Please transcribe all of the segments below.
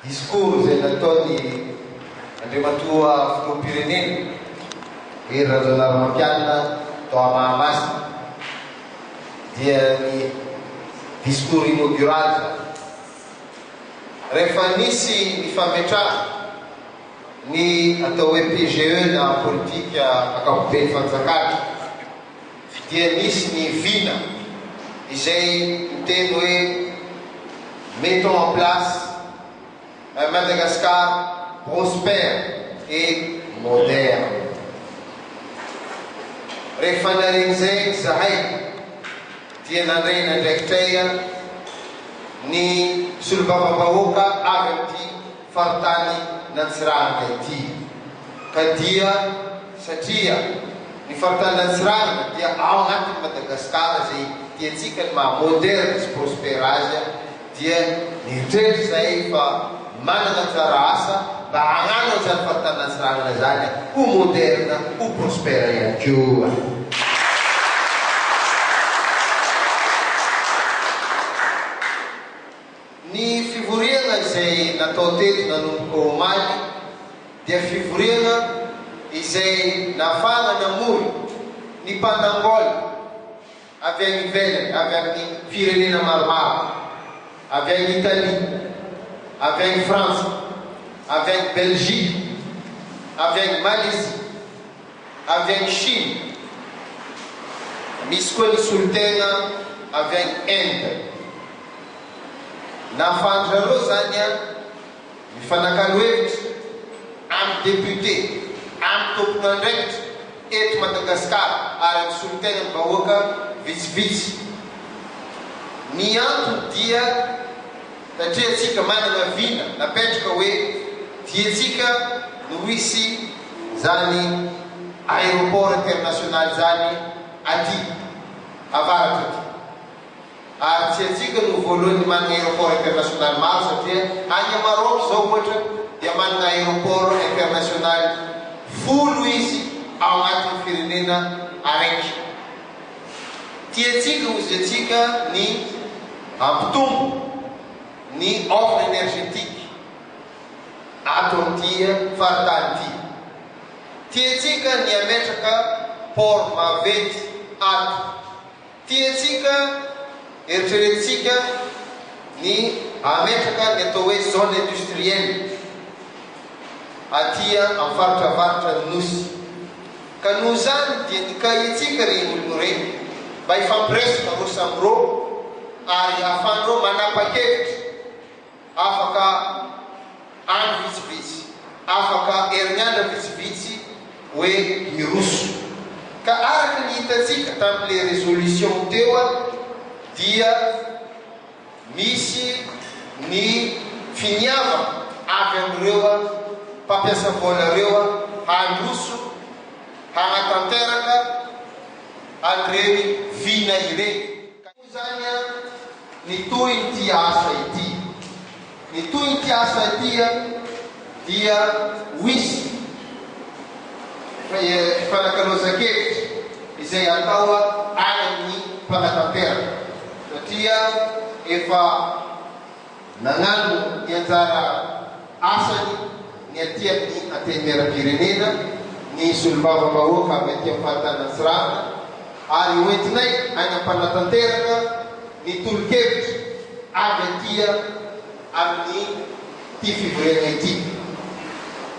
discours izay nataony Andriamatoa filoham-pirenena Hery Rajaonarimampianina tao Mahamasina dia ny discours inaugural. Rehefa nisy ny fametrahana ny atao hoe PGE na politika ankapobeny fanjakana dia nisy ny vina izay miteny hoe mettons en place un Madagascar prospère et moderne. Rehefa naren'izay zahay dia nandray nandraikitray ny solombavam-bahoaka avy amin'ity faritany n'Antsiranana ity. Ka dia satria ny faritany n'Antsiranana dia ao anatin'ny Madagasikara izay tiantsika ny maha moderne sy prospère azy dia nitretra zay fa manana anjara asa mba hagnano an'izany faritany n'Antsiranana zany ho moderne ho prospère ihany koa. Ny fivoriana izay natao teto nanomboka omaly dia fivoriana izay nahafahana namory ny mpanangola avy any ivelany, avy amin'ny firenena maromaro, avy any Italie, avy any Frantsa, avy any Belgique, avy any Malaisie, avy any Chine, misy koa ny solotena avy any Inde. Nahafahandrareo zany mifanakalo hevitra amin'ny député, amin'ny tompon'andraikitra eto Madagasikara ary amin'ny solotena ny vahoaka vitsivitsy. Ny antony dia satria antsika manana vina napetraka hoe tiantsika no hisy zany aéroport international zany aty avaratra aty. Ary tsy antsika no voalohany manana aéroport international maro satria any Maroc zao ohatra dia manana aéroport international 10 izy ao anatin'ny firenena araiky. Tiantsika hozy antsika ny ampitombo ny offre énergétique ato amin'ity faritany ity. Tiantsika ny ametraka port maventy ato. Tiantsika eritreretintsika ny ametraka ny atao hoe zone industrielle aty amin'ny faritra Nosy. Ka noho zany dia nikaitsika reny olona reny mba ifampiresaka ro samy ro ary ahafahan'ireo manapa-kevitra afaka andro vitsivitsy, afaka herinandro vitsivitsy hoe hiroso. Ka araka ny hitantsika tamin'le résolution teo dia misy ny finiavana avy amin'ireo mpampiasa vola reo handroso, hanatanteraka an'ireny vina ireny. Zany ny toy ity asa ity. Ny toy ity asa ity dia wisy fifanakaloza-kevitra izay atao any amin'ny mpanatanteraka. Satria efa nagnano ny anjara asany ny aty amin'ny antenimieram-pirenena ny solombavam-bahoaka avy aty amin'ny faritany n'Antsiranana ary hoentinay any am-panatanteraka ny tolo-kevitra avy aty amin'ny ty fivoriana ity.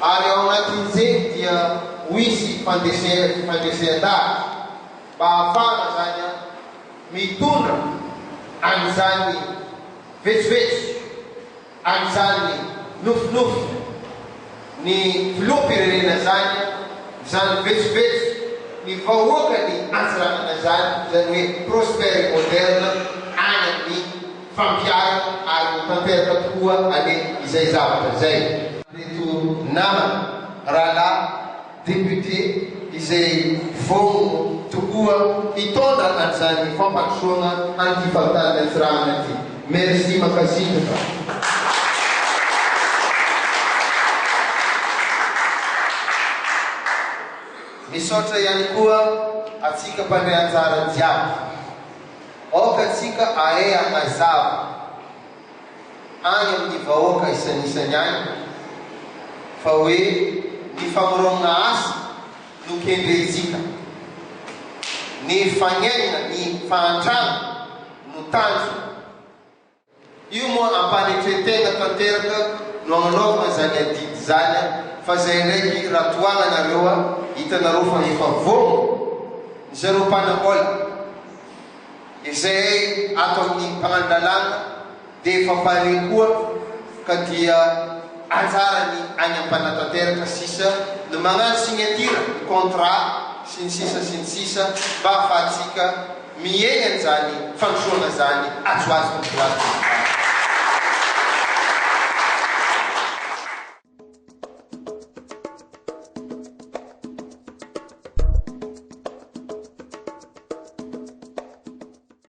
Ary ao anatin'izay dia hoisy fandresea-davitra mba ahafahana zany mitondra an'izany vetsivetsy, an'izany nofinofy ny filoham-pirenena zany vetsivetsy ny vahoakany Antsiranana zany hoe prospère et moderne any amin'ny fampiarana ary tanteraka tokoa ane izay zavatra zay. Reto namana rahalahy député izay vono tokoa hitondra an'izany fampandrosoana an'ity faritany n'Antsiranana ity. Merci makasitra. Misaotra ihany koa atsika mpandray anjara jiaby. Aoka atsika ahay amazava any amin'ny vahoaka isanisany any fa hoe ny famorona asa no kendretsika, ny fagnenina, ny fahantrana no tanjo. Io moa amparitretena tanteraka no agnanovana zany adidy zany, fa zay ndraiky raha toagna nareo hitanareo fa efa vono ny zareo mpanambola izay ato amin'ny mpagnano-lalàna dia efa pare koa ka dia anjarany any am-panatanteraka sisa no magnano signature contrat sy ny sisa mba ahafahantsika miegna an'izany fandrosoana zany azoazo